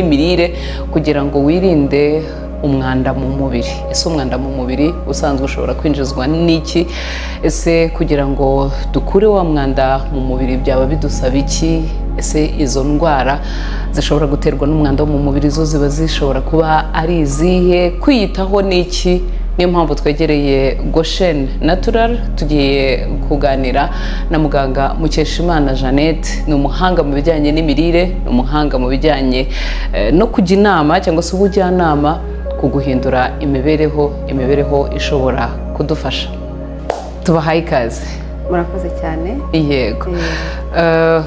imirire kugira ngo wirinde umwanda mu mubiri. Ese umwanda mu mubiri usanzwe ushobora kwinjizwa n'iki? Ese kugira ngo dukure wa mwanda mu mubiri byaba bidusaba iki? Ese izo ndwara zishobora guterwa n'umwanda wo mu mubiri zo ziba zishobora kuba ari izihe? Kwiyitaho n'iki? Niyo mpamvu twegereye Goshen Natural, tugiye kuganira na muganga Mukeshimana Jeannette. Ni umuhanga mu bijyanye n'imirire, ni umuhanga mu bijyanye no kujya inama cyangwa se ubujyanama ku guhindura imibereho ishobora kudufasha. Tubahaye ikaze. Murakoze cyane. Yego.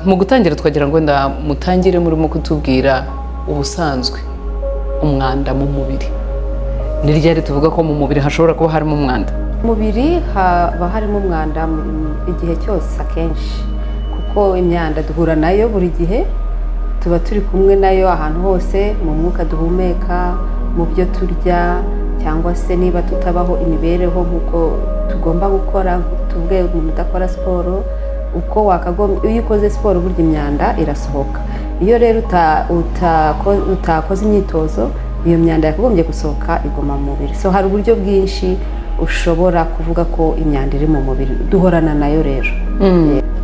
Mu gutangira twagira ngo wenda mutangire murimo kutubwira ubusanzwe umwanda mu mubiri. Ni ryari tuvuga ko mu mubiri hashobora kuba harimo umwanda? Mubiri haba harimo umwanda igihe cyose akenshi, kuko imyanda duhura nayo buri gihe, tuba turi kumwe nayo ahantu hose, mu mwuka duhumeka, mu byo turya, cyangwa se niba tutabaho imibereho nk'uko tugomba gukora. Tuvuge umuntu udakora siporo, uko wakagombye, iyo ukoze siporo burya imyanda irasohoka. Iyo rero utakoze imyitozo, iyo myanda yakagombye gusohoka iguma mu mubiri. So hari uburyo bwinshi ushobora kuvuga ko imyanda iri mu mubiri, duhorana nayo rero.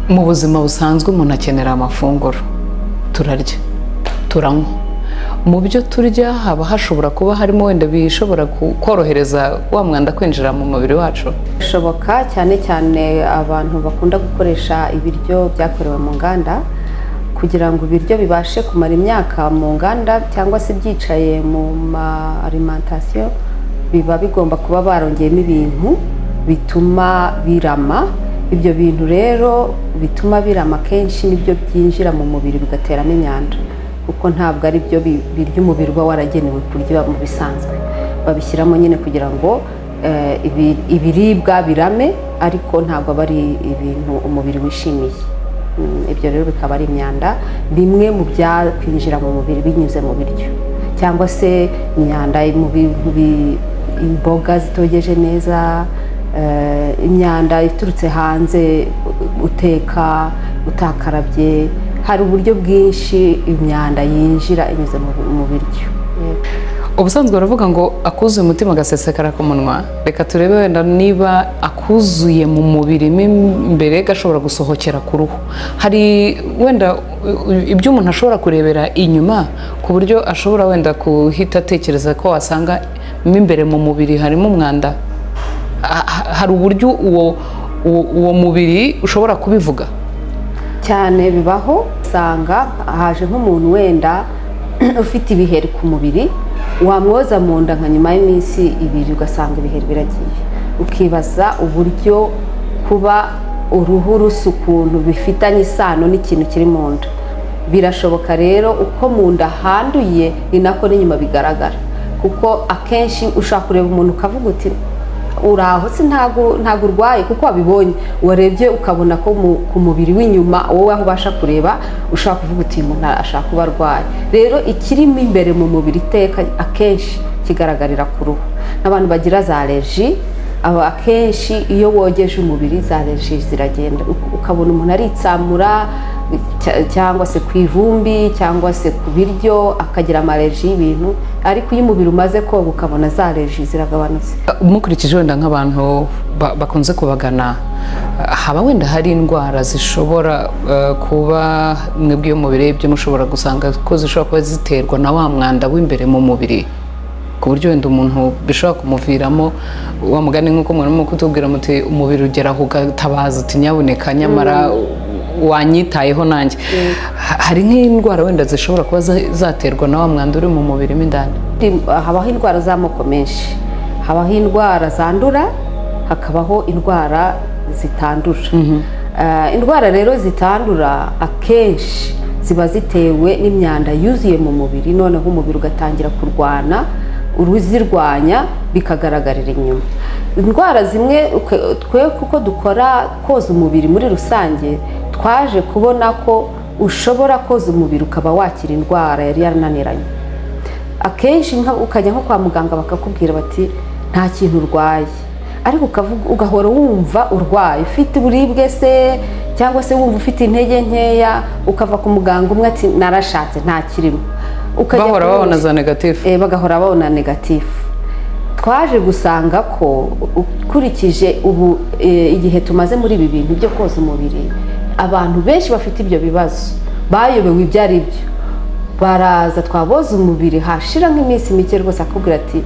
Mu buzima busanzwe umuntu akenera amafunguro, turarya, turanywa. Mu byo turya haba hashobora kuba harimo wenda bishobora korohereza wa mwanda kwinjira mu mubiri wacu? Bishoboka, cyane cyane abantu bakunda gukoresha ibiryo byakorewe mu nganda, kugira ngo ibiryo bibashe kumara imyaka mu nganda cyangwa se byicaye mu alimentation, biba bigomba kuba barongeyemo ibintu bituma birama. Ibyo bintu rero bituma birama kenshi nibyo byinjira mu mubiri bigateramo imyanda, kuko ntabwo ari byo birya umubiri uba waragenewe kurya mu bisanzwe. Babishyiramo nyine kugira ngo ibiribwa birame, ariko ntabwo aba ari ibintu umubiri wishimiye. Ibyo rero bikaba ari imyanda, bimwe mu byakwinjira mu mubiri binyuze mu biryo, cyangwa se imyanda mu bintu, imboga zitogeje neza, imyanda iturutse hanze, uteka utakarabye. Hari uburyo bwinshi imyanda yinjira inyuze mu biryo. Ubusanzwe baravuga ngo akuzuye umutima agasesekara ku munwa. Reka turebe wenda niba akuzuye mu mubiri imbere gashobora gusohokera ku ruhu. Hari wenda ibyo umuntu ashobora kurebera inyuma ku buryo ashobora wenda kuhita atekereza ko wasanga imbere mu mubiri harimo umwanda. Hari uburyo uwo mubiri ushobora kubivuga? Cyane bibaho, usanga haje nk'umuntu wenda ufite ibiheri ku mubiri, wamwoza mu nda nka nyuma y'iminsi 2 ugasanga ibiheri biragiye. Ukibaza uburyo kuba uruhu rusa ukuntu bifitanye isano n'ikintu kiri mu nda. Birashoboka rero uko mu nda handuye ni nako n'inyuma bigaragara, kuko akenshi ushaka kureba umuntu ukavuga uti uraho si ntago urwaye, kuko wabibonye, warebye ukabona ko ku mubiri w'inyuma wowe aho ubasha kureba ushaka kuvuga uti umuntu ashaka kuba arwaye. Rero ikirimo imbere mu mubiri iteka akenshi kigaragarira ku ruhu. N'abantu bagira za allergie, akenshi iyo wogeje umubiri za allergie ziragenda, ukabona umuntu aritsamura cyangwa se ku ivumbi cyangwa se ku biryo, akagira allergie y'ibintu. Ariko iyo umubiri umaze koga ukabona za allergie ziragabanutse. Mukurikije wenda nk'abantu bakunze kubagana, haba wenda hari indwara zishobora kuba mwebwe y'umubiri ibyo mushobora gusanga ko zishobora kuba ziterwa na wa mwanda w'imbere mu mubiri, ku buryo wenda umuntu bishobora kumuviramo wa mugani nk'uko murimo kutubwira muti umubiri ugeraho ugatabaza uti nyabuneka nyamara wanyitayeho nanjye. Hari nk'indwara wenda zishobora kuba zaterwa na wa mwanda uri mu mubiri mo indani? Habaho indwara z'amoko menshi. Habaho indwara zandura, hakabaho indwara zitandura. Indwara rero zitandura akenshi ziba zitewe n'imyanda yuzuye mu mubiri, noneho umubiri ugatangira kurwana, uruzirwanya bikagaragarira inyuma. Indwara zimwe twe kuko dukora koza umubiri muri rusange, twaje kubona ko ushobora koza umubiri ukaba wakira indwara yari yarananiranye. Akenshi ukajya nko kwa muganga bakakubwira bati nta kintu urwaye, ariko ugahora wumva urwaye, ufite uburibwe se cyangwa se wumva ufite intege nkeya, ukava ku muganga umwe ati narashatse nta kirimo. bahora babona za negatifu. Bagahora babona negatifu. Twaje gusanga ko ukurikije ubu igihe tumaze muri ibi bintu byo koza umubiri, abantu benshi bafite ibyo bibazo bayobewe ibyo ari byo, baraza twaboza umubiri hashira nk'iminsi mike rwose akubwira ati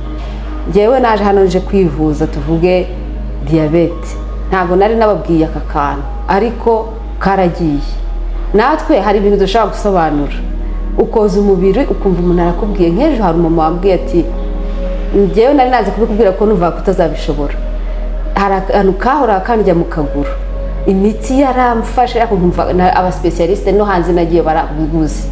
njyewe naje hano nje kwivuza tuvuge diyabete, ntabwo nari nababwiye aka kantu ariko karagiye. Natwe hari ibintu dushobora gusobanura, ukoza umubiri ukumva umuntu arakubwiye. Nk'ejo hari umumama wambwiye ati njyewe nari nazi kubikubwira ko numva kutazabishobora, hari akantu kahora kandya mu kaguru, imitsi yaramfashe akumva abasipesialiste no hanze nagiye barabuze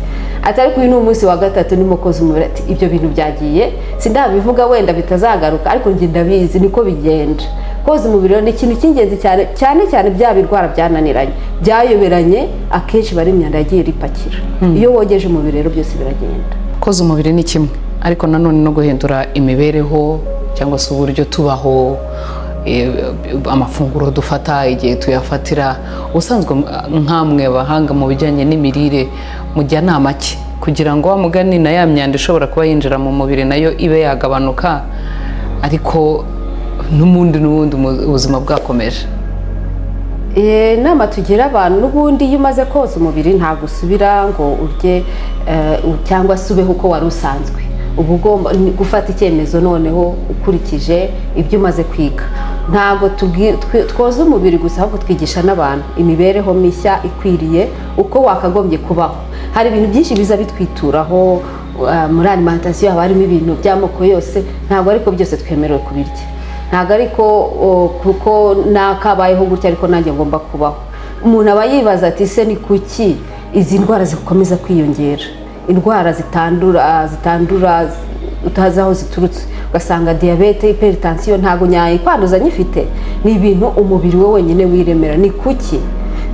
atari kuri n'umunsi wa gatatu nimo koza umubiri ati ibyo bintu byagiye sindabivuga wenda bitazagaruka ariko njye ndabizi niko bigenda. Koza umubiri ni ikintu cy'ingenzi cyane bya birwara byananiranye byayoberanye akenshi bari imyanda yagiye ripakira. Iyo wogeje umubiri rero byose biragenda. Koza umubiri ni kimwe ariko nanone no guhindura imibereho cyangwa se uburyo tubaho, amafunguro dufata igihe tuyafatira. Ubusanzwe nkamwe bahanga mu bijyanye n'imirire mujya nama ki kugira ngo mugani na ya myanda ishobora kuba yinjira mu mubiri nayo ibe yagabanuka ariko n'ubundi ubuzima bwakomeje? Inama tugira abantu n'ubundi iyo umaze koza umubiri ntabwo usubira ngo urye cyangwa se ubeho uko wari usanzwe. Uba ugomba gufata icyemezo noneho ukurikije ibyo umaze kwiga. Ntabwo twoza umubiri gusa ahubwo twigisha n'abantu imibereho mishya ikwiriye uko wakagombye kubaho. Hari ibintu byinshi biza bitwituraho muri alimentation, haba harimo ibintu by'amoko yose, ntabwo ariko byose twemerewe kubirya. Ntabwo ariko kuko nakabayeho gutya ariko nanjye ngomba kubaho. Umuntu aba yibaza ati se ni kuki izi ndwara zikomeza kwiyongera, indwara zitandura utazi aho ziturutse, ugasanga diyabete, hypertension ntabwo nyayikwanduza nyifite. Ni ibintu umubiri we wenyine wiremera. Ni kuki?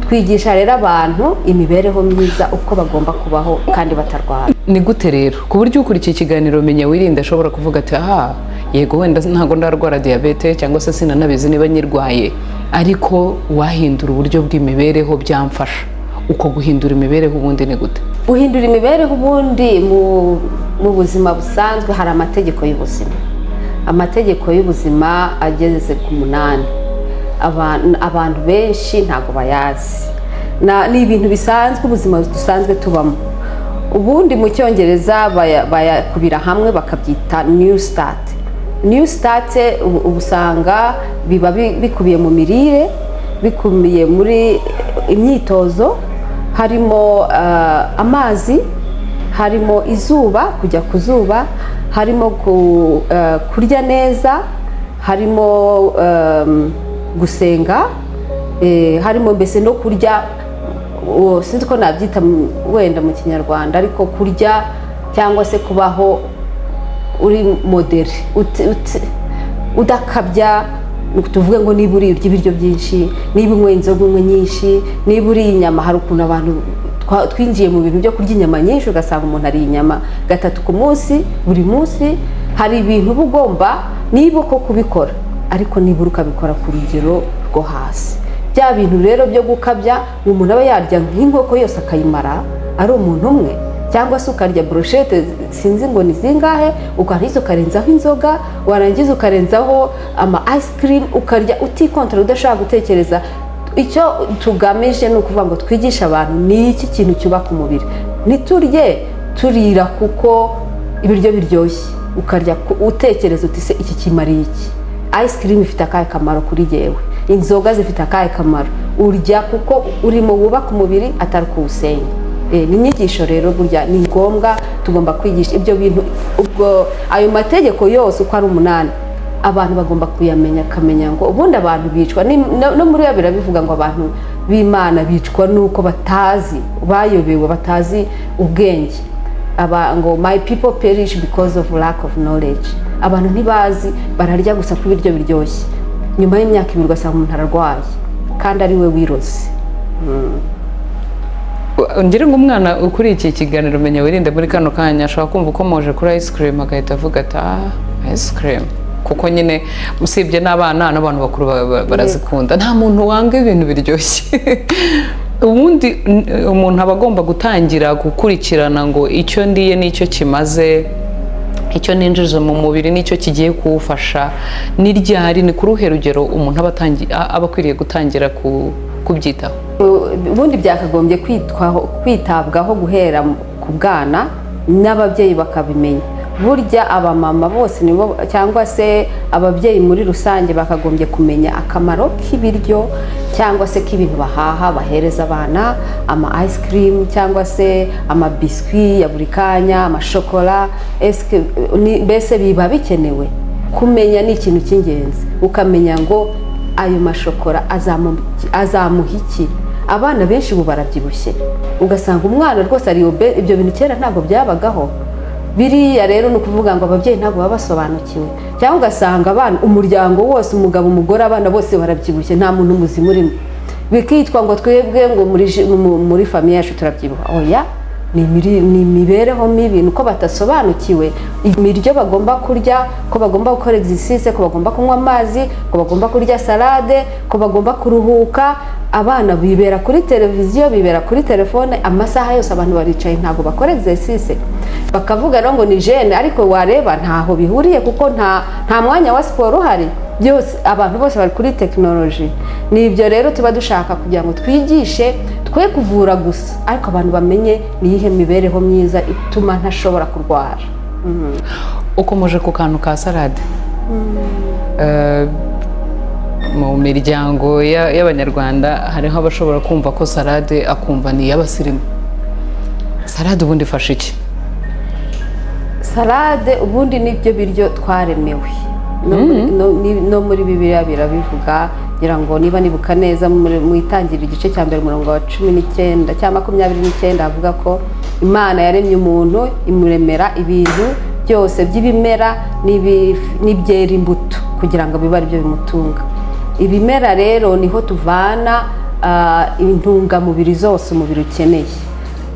Twigisha rero abantu imibereho myiza uko bagomba kubaho kandi batarwara. Ni gute rero ku buryo ukurikiye ikiganiro Menya Wirinde ashobora kuvuga ati aha yego wenda ntabwo ndarwara diyabete cyangwa se sinanabizi niba nyirwaye ariko wahindura uburyo bw'imibereho byamfasha? Uko guhindura imibereho ubundi ni gute? Guhindura imibereho ubundi mu buzima busanzwe hari amategeko y'ubuzima. Amategeko y'ubuzima ageze ku 8. Abantu benshi ntabwo bayazi. Ni ibintu bisanzwe ubuzima dusanzwe tubamo. Ubundi mu Cyongereza bayakubira hamwe bakabyita new start. New start ubusanga biba bikubiye mu mirire, bikubiye muri imyitozo, harimo amazi, harimo izuba, kujya ku zuba, harimo kurya neza, harimo gusenga, harimo mbese no kurya, sinzi ko nabyita wenda mu Kinyarwanda, ariko kurya cyangwa se kubaho uri modere, udakabya. Tuvuge ngo niba urya ibiryo byinshi, niba unywa inzoga unywa nyinshi, niba uriye inyama. Hari ukuntu abantu twinjiye mu bintu byo kurya inyama nyinshi ugasanga umuntu ariye inyama 3 ku munsi, buri munsi. Hari ibintu uba ugomba niba uko kubikora ariko nibura ukabikora ku rugero rwo hasi. Bya bintu rero byo gukabya umuntu aba yarya nk'inkoko yose akayimara ari umuntu umwe, cyangwa se ukarya brochette sinzi ngo ni zingahe, ukarangiza ukarenzaho inzoga, warangiza ukarenzaho ama ice cream, ukarya utikontrola udashaka gutekereza. Icyo tugamije ni ukuvuga ngo twigisha abantu ni iki kintu cyubaka umubiri. Niturye turira kuko ibiryo biryoshye, ukarya utekereza uti se iki kimariye iki? Ice cream ifite akahe kamaro kuri jewe? Inzoga zifite akahe kamaro? Urya kuko urimo wubaka umubiri atari kuwusenya. Ni inyigisho rero burya ni ngombwa, tugomba kwigisha ibyo bintu. Ubwo ayo mategeko yose uko ari 8 abantu bagomba kuyamenya, kamenya ngo ubundi abantu bicwa no muri yo birabivuga ngo abantu b'Imana bicwa nuko batazi, bayobewe, batazi ubwenge. Ngo my people perish because of lack of knowledge. Abantu ntibazi, bararya gusa ku biryo biryoshye, nyuma y'imyaka 2 ugasanga umuntu ararwaye kandi ari we wiroze. Ngira ngo umwana ukuri iki kiganiro Menya Wirinde muri kano kanya ashobora kumva uko moje kuri ice cream agahita avuga ati ice cream, kuko nyine usibye n'abana n'abantu bakuru barazikunda. Nta muntu wanga ibintu biryoshye. ubundi umuntu aba agomba gutangira gukurikirana ngo icyo ndiye n'icyo kimaze, icyo ninjije mu mubiri n'icyo kigiye kuwufasha, ni ryari, ni ku ruhe rugero umuntu aba akwiriye gutangira kubyitaho? ubundi byakagombye kwitabwaho guhera ku bwana n'ababyeyi bakabimenya. Burya abamama bose nibo cyangwa se ababyeyi muri rusange bakagombye kumenya akamaro k'ibiryo cyangwa se k'ibintu bahaha bahereza abana, ama ice cream cyangwa se ama biscuit ya buri kanya, amashokora, mbese biba bikenewe. Kumenya ni ikintu cy'ingenzi, ukamenya ngo ayo mashokora azamuha iki. Abana benshi ubu barabyibushye, ugasanga umwana rwose ari ibyo bintu kera ntabwo byabagaho. Biriya rero ni ukuvuga ngo ababyeyi ntabwo baba basobanukiwe, cyangwa ugasanga abana, umuryango wose, umugabo, umugore, abana bose barabyibushye, nta muntu muzima urimo, bikitwa ngo twebwe ngo muri famiye yacu turabyibuha. Oya, ni imibereho mibi, nuko batasobanukiwe ibiryo bagomba kurya, ko bagomba gukora exercise, ko bagomba kunywa amazi, ko bagomba kurya salade, ko bagomba kuruhuka. Abana bibera kuri televiziyo, bibera kuri telefone, amasaha yose abantu baricaye, ntabwo bakora exercise. Bakavuga ngo ni jene, ariko wareba ntaho bihuriye kuko nta mwanya wa siporo uhari. Byose abantu bose bari kuri tekinoloji. Nibyo rero tuba dushaka kugira ngo twigishe, twe kuvura gusa, ariko abantu bamenye niyihe mibereho myiza ituma ntashobora kurwara. Ukomeje ku kantu ka salade, mu miryango y'abanyarwanda hariho abashobora kumva ko salade akumva ni iy'abasirimu. Salade ubundi ifasha iki? Salade ubundi nibyo biryo twaremewe, no muri Bibiliya birabivuga, ngira ngo niba nibuka neza mu itangira igice cya mbere umurongo wa 19 cyangwa 29 avuga ko Imana yaremye umuntu imuremera ibintu byose by'ibimera n'ibyera imbuto kugira ngo bibe ari byo bimutunga. Ibimera rero niho tuvana intungamubiri zose umubiri ukeneye.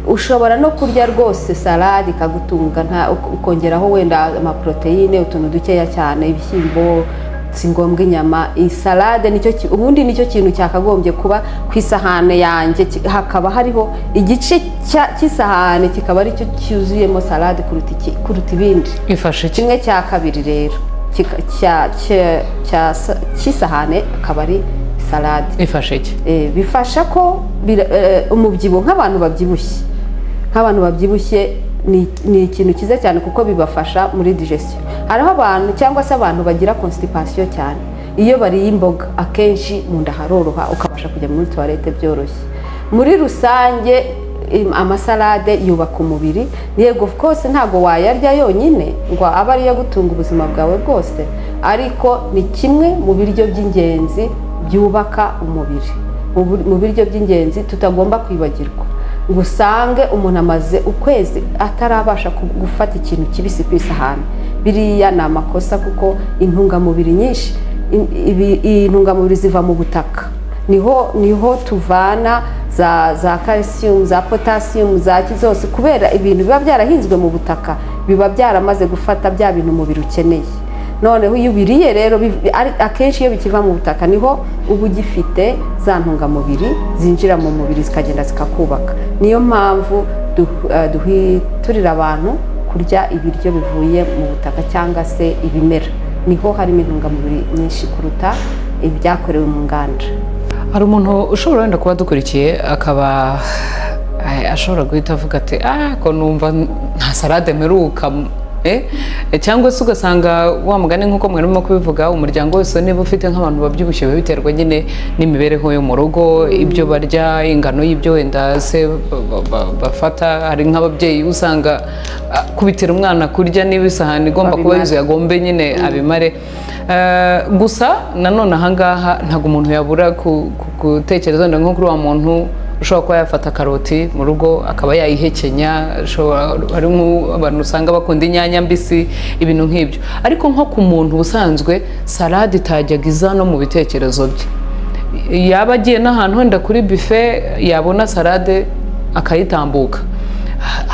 Ushobora no kurya rwose salade ikagutunga, ukongeraho wenda amaproteine, utuntu dukeya cyane, ibishyimbo, si ngombwa inyama. Iyi salade ubundi nicyo kintu cyakagombye kuba ku isahane yanjye, hakaba hariho igice cy'isahane kikaba aricyo cyuzuyemo salade kuruta ibindi. Ifashe kimwe cya kabiri rero cy'isahane akaba ari salade. Ifashe iki? Bifasha ko umubyibuho nk'abantu babyibushye ni ikintu cyiza cyane kuko bibafasha muri digestion. Hariho abantu cyangwa se abantu bagira constipation cyane, iyo bariye imboga akenshi mu nda haroroha, ukabasha kujya muri toilette byoroshye. Muri rusange amasalade yubaka umubiri, yego of course ntago wayarya yonyine ngo aba ariyo gutunga ubuzima bwawe bwose, ariko ni kimwe mu biryo by'ingenzi byubaka umubiri, mu biryo by'ingenzi tutagomba kwibagirwa. Gusange umuntu amaze ukwezi atarabasha gufata ikintu kibisi ku isahani, biriya ni amakosa kuko intungamubiri nyinshi, intungamubiri ziva mu butaka, niho tuvana za calcium, za potassium, za zose, kubera ibintu biba byarahinzwe mu butaka biba byaramaze gufata bya bintu umubiri ukeneye. Noneho iyo ubiriye rero akenshi iyo bikiva mu butaka niho uba ugifite za ntungamubiri zinjira mu mubiri zikagenda zikakubaka. Niyo mpamvu duhiturira abantu kurya ibiryo bivuye mu butaka cyangwa se ibimera, niho harimo intungamubiri nyinshi kuruta ibyakorewe mu nganda. Hari umuntu ushobora wenda kuba dukurikiye akaba ashobora guhita avuga ati ko numva nta salade mperuka, cyangwa se ugasanga wa mugani nk'uko mwarimo kubivuga, umuryango wose niba ufite nk'abantu babyibushye biterwa nyine n'imibereho yo mu rugo, ibyo barya, ingano y'ibyo wenda se bafata. Hari nk'ababyeyi usanga kubitira umwana kurya niba isahani igomba kuba yuzuye agombe nyine abimare. Gusa nanone ahangaha ntabwo umuntu yabura gutekereza wenda nko kuri wa muntu ushobora kuba yafata karoti mu rugo akaba yayihekenya. Hari nk'abantu usanga bakunda inyanya mbisi, ibintu nk'ibyo. Ariko nko ku muntu usanzwe salade itajyaga iza no mu bitekerezo bye, yaba agiye n'ahantu wenda kuri buffet yabona salade akayitambuka,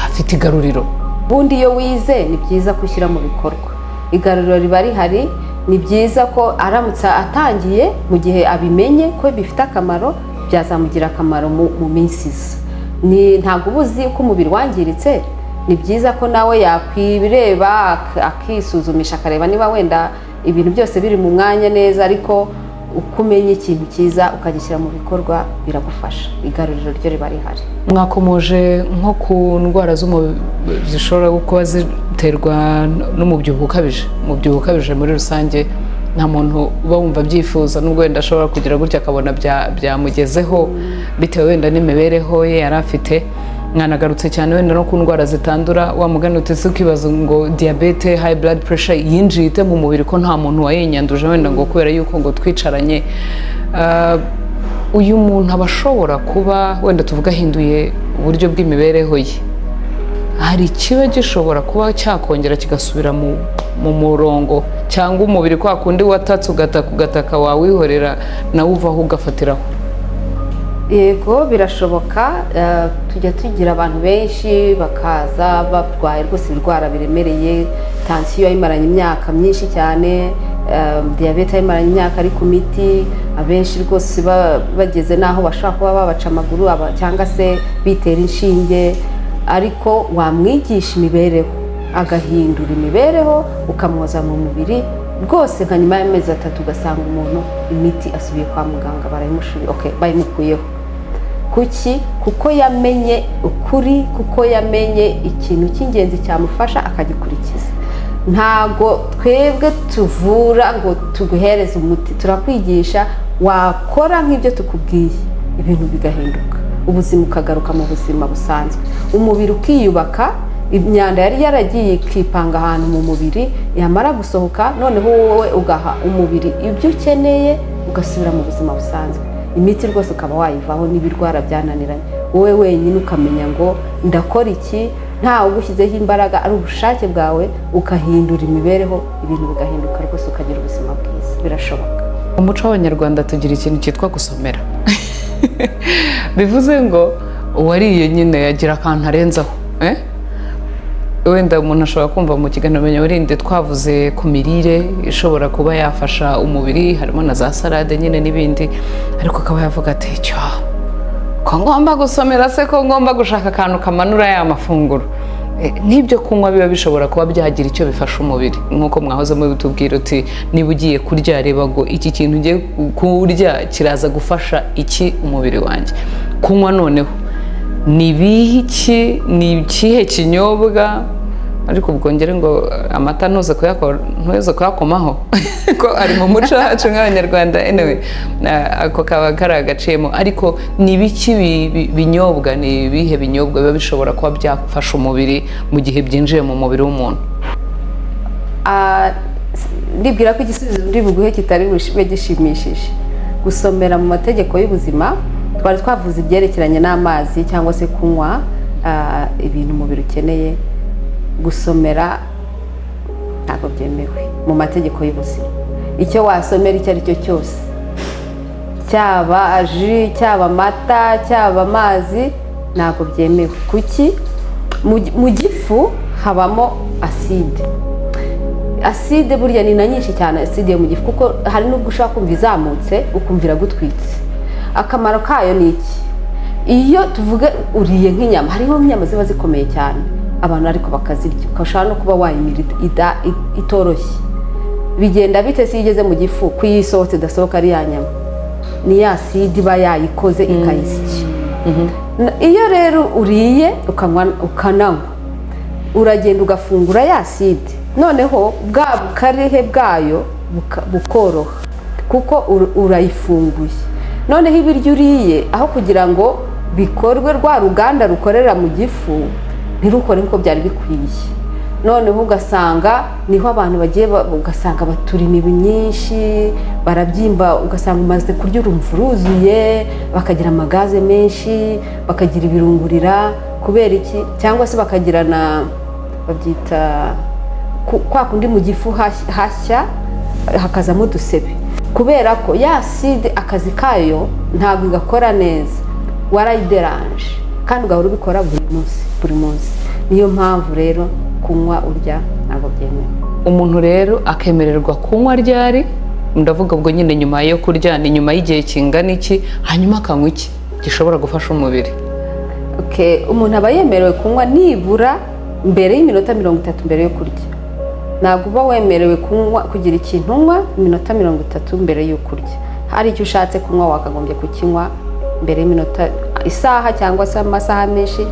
afite igaruriro. Ubundi iyo wize ni byiza gushyira mu bikorwa, igaruriro riba rihari. Ni byiza ko aramutse atangiye mu gihe abimenye ko bifite akamaro, byazamugira akamaro mu minsi iza. Ntabwo uba uzi uko umubiri wangiritse, ni byiza ko nawe yakwireba akisuzumisha akareba niba wenda ibintu byose biri mu mwanya neza, ariko uko umenya ikintu cyiza ukagishyira mu bikorwa biragufasha, igaruriro ryo riba rihari. Mwakomoje nko ku ndwara zishobora kuba ziterwa n'umubyibuho ukabije. Umubyibuho ukabije muri rusange nta muntu uba wumva byifuza, nubwo wenda ashobora kugira gutya akabona byamugezeho bitewe wenda n'imibereho ye yari afite. Mwanagarutse cyane wenda no ku ndwara zitandura, wa mugani utese ukibaza ngo diyabete, high blood pressure yinjiye ite mu mubiri ko nta muntu wayinyanduje wenda ngo kubera yuko ngo twicaranye. Uyu muntu aba ashobora kuba wenda tuvuga ahinduye uburyo bw'imibereho ye, hari ikiba gishobora kuba cyakongera kigasubira mu murongo, cyangwa umubiri kwa kundi watatse ugataka wawihorera nawe uvaho ugafatiraho? Yego birashoboka. Tujya tugira abantu benshi bakaza barwaye rwose ibirwara biremereye, tansiyo yayimaranye imyaka myinshi cyane, diyabete yayimaranye imyaka ari ku miti, abenshi rwose bageze n'aho bashobora kuba babaca amaguru cyangwa se bitera inshinge, ariko wamwigisha imibereho agahindura imibereho ukamwoza mu mubiri rwose, nka nyuma y'amezi 3 ugasanga umuntu imiti asubiye kwa muganga bayimukuyeho. Kuki? Kuko yamenye ukuri, kuko yamenye ikintu cy'ingenzi cyamufasha akagikurikiza. Ntago twebwe tuvura ngo tuguhereze umuti, turakwigisha wakora nk'ibyo tukubwiye, ibintu bigahinduka, ubuzima ukagaruka mu buzima busanzwe, umubiri ukiyubaka, imyanda yari yaragiye ikipanga ahantu mu mubiri yamara gusohoka, noneho wowe ugaha umubiri ibyo ukeneye ugasubira mu buzima busanzwe. Imiti rwose ukaba wayivaho n'ibirwara byananiranye, wowe wenyine ukamenya ngo ndakora iki, ntawe ugushyizeho imbaraga, ari ubushake bwawe, ukahindura imibereho, ibintu bigahinduka rwose, ukagira ubuzima bwiza. Birashoboka. Mu muco w'Abanyarwanda tugira ikintu cyitwa gusomera. Bivuze ngo uwariye nyine yagira akantu arenzaho. Wenda umuntu ashobora kumva mu kiganiro wirinde twavuze ku mirire ishobora kuba yafasha umubiri, harimo na za salade nyine n'ibindi, ariko akaba yavuga ati cyo ko ngomba gusomera, se ko ngomba gushaka akantu kamanura ya mafunguro. N'ibyo kunywa biba bishobora kuba byagira icyo bifasha umubiri, nk'uko mwahoze mubitubwira uti niba ugiye kurya reba ngo iki kintu ugiye kurya kiraza gufasha iki umubiri wanjye. Kunywa noneho ni biki, ni ikihe kinyobwa? Ariko ubwongere ngo amata ntuze kuyakomaho ko ari mu muco wacu nk'Abanyarwanda. Anyway, ako kaba kari agaciyemo, ariko ni biki binyobwa, ni ibihe binyobwa biba bishobora kuba byafasha umubiri mu gihe byinjiye mu mubiri w'umuntu? Ndibwira ko igisubizo ndi buguhe kitari bube gishimishije. Gusomera mu mategeko y'ubuzima, twari twavuze ibyerekeranye n'amazi cyangwa se kunywa ibintu umubiri ukeneye. Gusomera ntabwo byemewe mu mategeko y'ubuzima. Icyo wasomera icyo ari cyo cyose, cyaba ji, cyaba amata, cyaba amazi, ntabwo byemewe. Kuki? Mu gifu habamo aside. Aside burya ni na nyinshi cyane, aside yo mu gifu, kuko hari n'ubwo ushaka kumva izamutse ukumvira gutwitse. Akamaro kayo ni iki? Iyo tuvuge uriye nk'inyama, hariho inyama ziba zikomeye cyane abantu ariko bakazirya, ukashobora no kuba wayimira itoroshye. Bigenda bite se igeze mu gifu kuyisohotse idasohoka ari ya nyama? Ni ya aside iba yayikoze ikayisya. Iyo rero uriye ukananywa, uragenda ugafungura ya aside, noneho bwa bukarehe bwayo bukoroha kuko urayifunguye. Noneho ibiryo uriye aho kugira ngo bikorwe rwa ruganda rukorera mu gifu ntirukore nkuko byari bikwiye, noneho ugasanga niho abantu bagiye, ugasanga batura imibu nyinshi, barabyimba, ugasanga umaze kurya urumva uruzuye, bakagira amagaze menshi, bakagira ibirungurira. Kubera iki? Cyangwa se bakagira na babyita kwa kundi mu gifu hashya hakazamo udusebe, kubera ko ya aside akazi kayo ntabwo igakora neza, warayideranje kandi ugahora ubikora buri munsi. Niyo mpamvu rero kunywa urya ntabwo byemewe. Umuntu rero akemererwa kunywa ryari ndavuga ubwo nyine nyuma yo kurya, ni nyuma y'igihe kingana iki, hanyuma akanywa iki gishobora gufasha umubiri? Umuntu aba yemerewe kunywa nibura mbere y'iminota 30 mbere yo kurya. Ntabwo uba wemerewe kugira ikintu unywa iminota 30 mbere yo kurya. Hari icyo ushatse kunywa wakagombye kukinywa mbere y'iminota isaha cyangwa se amasaha menshi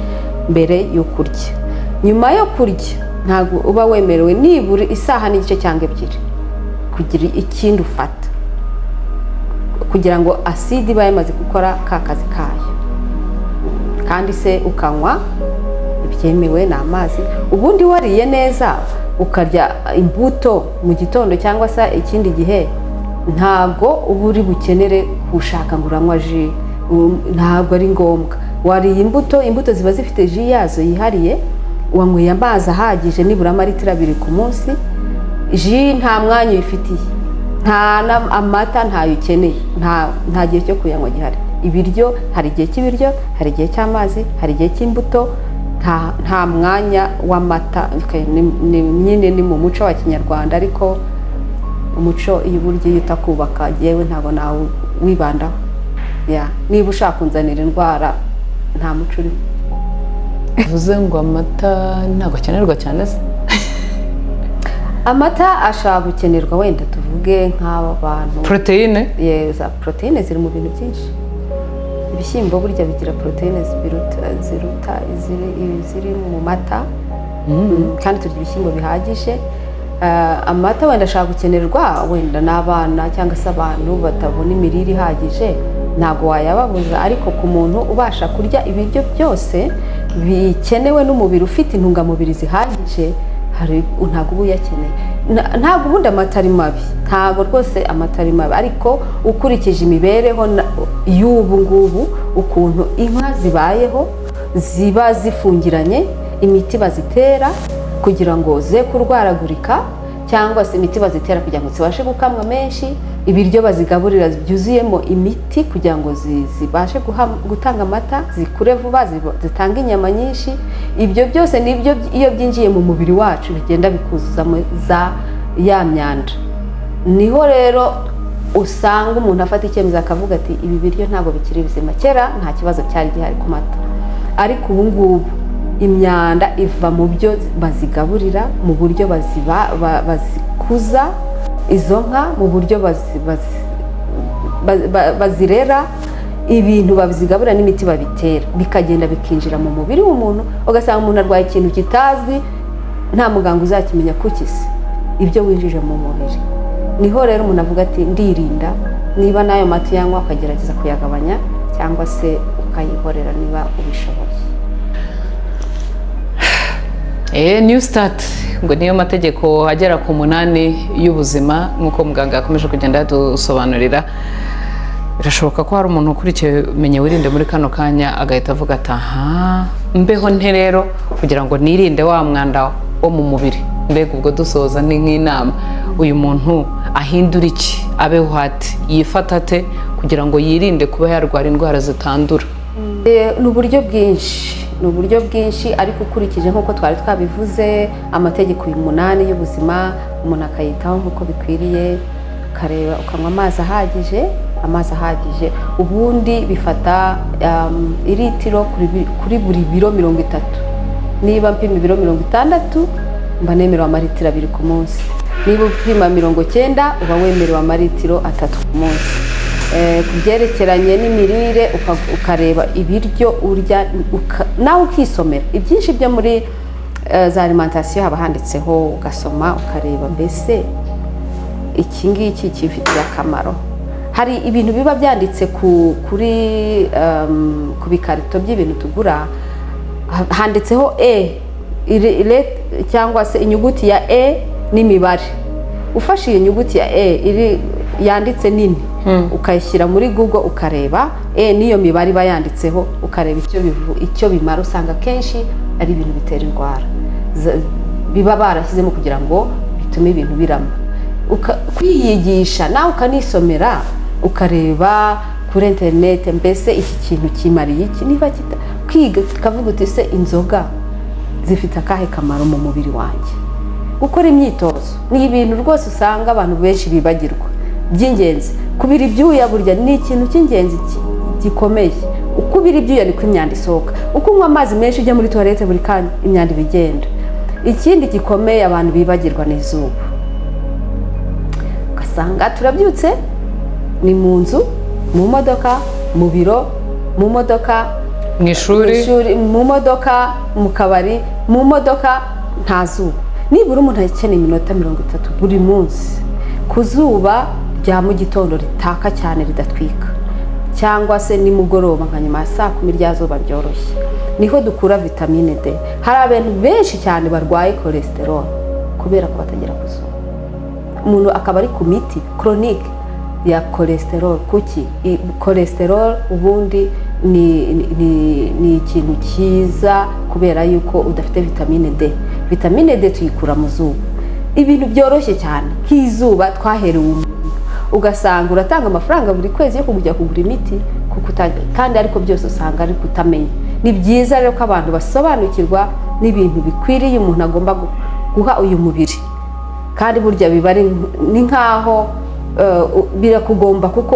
mbere yo kurya. Nyuma yo kurya ntabwo uba wemerewe nibura isaha n'igice cyangwa ebyiri kugira ikindi ufata, kugira ngo aside iba yamaze gukora ka kazi kayo. Kandi se ukanywa ibyemewe n'amazi. Ubundi wariye neza ukarya imbuto mu gitondo cyangwa se ikindi gihe, ntabwo uba uri bukenere kushaka ngo uranywa ji, ntabwo ari ngombwa. Wariye imbuto ziba zifite ji yazo yihariye, wanyweye amazi ahagije nibura amaritiro 2 ku munsi. Ji nta mwanya uyifitiye, nta amata ntayo ukeneye, nta gihe cyo kuyanywa gihari. Ibiryo hari igihe cy'ibiryo, hari igihe cy'amazi, hari igihe cy'imbuto, nta mwanya w'amata. Nyine ni mu muco wa Kinyarwanda, ariko umuco iyo uburyo yita kubaka yewe ntabwo nawe wibandaho. Niba ushaka kunzanira indwara nta muco urimo. Uvuze ngo amata ntabwo akenerwa cyane se? Amata ashobora gukenerwa, wenda tuvuge nk'abantu proteine. Yeza, proteine ziri mu bintu byinshi. Ibishyimbo burya bigira proteine ziruta ziri mu mata, kandi turya ibishyimbo bihagije. Amata wenda ashobora gukenerwa wenda n'abana cyangwa se abantu batabona imirire ihagije, ntabwo wayababuza. Ariko ku muntu ubasha kurya ibiryo byose bikenewe n'umubiri, ufite intungamubiri zihagije, ntabwo uba uyakeneye. Ntabwo ubundi amata ari mabi, ntabwo rwose amata ari mabi, ariko ukurikije imibereho y'ubu ngubu, ukuntu inka zibayeho, ziba zifungiranye, imiti bazitera kugira ngo ze kurwaragurika, cyangwa se imiti bazitera kugira ngo zibashe gukamwa menshi, ibiryo bazigaburira byuzuyemo imiti kugira ngo zibashe gutanga amata, zikure vuba, zitanga inyama nyinshi. Ibyo byose nibyo iyo byinjiye mu mubiri wacu bigenda bikuzuzamo ya myanda. Niho rero usanga umuntu afata icyemezo akavuga ati ibi biryo ntabwo bikiri bizima. Kera nta kibazo cyari gihari ku mata, ariko ubu ngubu imyanda iva mu byo bazigaburira, mu buryo bazikuza izo nka, mu buryo bazirera, ibintu bazigaburira n'imiti babitera, bikagenda bikinjira mu mubiri w'umuntu. Ugasanga umuntu arwaye ikintu kitazwi, nta muganga uzakimenya kukisi ibyo winjije mu mubiri. Niho rero umuntu avuga ati ndirinda, niba nayo mata yanywa ukagerageza kuyagabanya, cyangwa se ukayihorera niba ubishoboye. New Start ngo niyo mategeko agera ku 8 y'ubuzima, nk'uko muganga yakomeje kugenda yadusobanurira. Birashoboka ko hari umuntu ukurikiye menye wirinde muri kano kanya agahita avuga ati aha, mbeho nte rero kugira ngo nirinde wa mwanda wo mu mubiri. Mbega ubwo dusoza ni nk'inama, uyu muntu ahindura iki, abeho hati, yifata ate kugira ngo yirinde kuba yarwara indwara zitandura? Ni uburyo bwinshi, ariko ukurikije nk'uko twari twabivuze, amategeko 8 y'ubuzima umuntu akayitaho nk'uko bikwiriye, ukareba ukanywa amazi ahagije. Ubundi bifata iritiro kuri buri biro 30. Niba mpima ibiro 60, mba nemerewe amaritiro 2 ku munsi. Niba upima 90, uba wemerewe amaritiro 3 ku munsi. Ku byerekeranye n'imirire, ukareba ibiryo urya, nawe ukisomera ibyinshi byo muri za alimentation haba handitseho, ugasoma ukareba mbese iki ngiki kifitiye akamaro. Hari ibintu biba byanditse ku bikarito by'ibintu tugura, handitseho cyangwa se inyuguti ya n'imibare. Ufashe iyo nyuguti ya yanditse nini, ukayishyira muri Google ukareba niyo mibare iba yanditseho, ukareba icyo bimara. Usanga kenshi ari ibintu bitera indwara biba barashyizemo kugira ngo bitume ibintu birama. Kwiyigisha nawe ukanisomera, ukareba kuri internet mbese iki kintu kimariye iki. Niba kwiga ukavuga uti se inzoga zifite akahe kamaro mu mubiri wanjye. Gukora imyitozo ni ibintu rwose usanga abantu benshi bibagirwa. by'ingenzi. Kubira ibyuya burya ni ikintu cy'ingenzi gikomeye. Uko ubira ibyuya niko imyanda isohoka. Uko unywa amazi menshi ujya muri toilette buri kanya imyanda ibigenda. Ikindi gikomeye abantu bibagirwa n'izuba. Ugasanga turabyutse ni mu nzu, mu modoka, mu biro, mu modoka, mu ishuri, mu modoka, mu kabari, mu modoka, nta zuba. Nibura umuntu akeneye iminota 30 buri munsi ku zuba rya mu gitondo ritaka cyane ridatwika, cyangwa se nimugoroba nka nyuma ya saa 10 rya zuba ryoroshye, niho dukura vitamine D. Hari abantu benshi cyane barwaye cholesterol kubera ko batagera ku zuba. Umuntu akaba ari ku miti chronique ya cholesterol. Kuki? Cholesterol ubundi ni ikintu cyiza kubera yuko udafite vitamine D. Vitamine D tuyikura mu zuba. Ibintu byoroshye cyane nk'izuba twaherewe umuntu, ugasanga uratanga amafaranga buri kwezi yo kujya kugura imiti kandi ariko byose usanga ari kutamenya. Ni byiza rero ko abantu basobanukirwa n'ibintu bikwiriye umuntu agomba guha uyu mubiri, kandi burya biba ni nkaho birakugomba kuko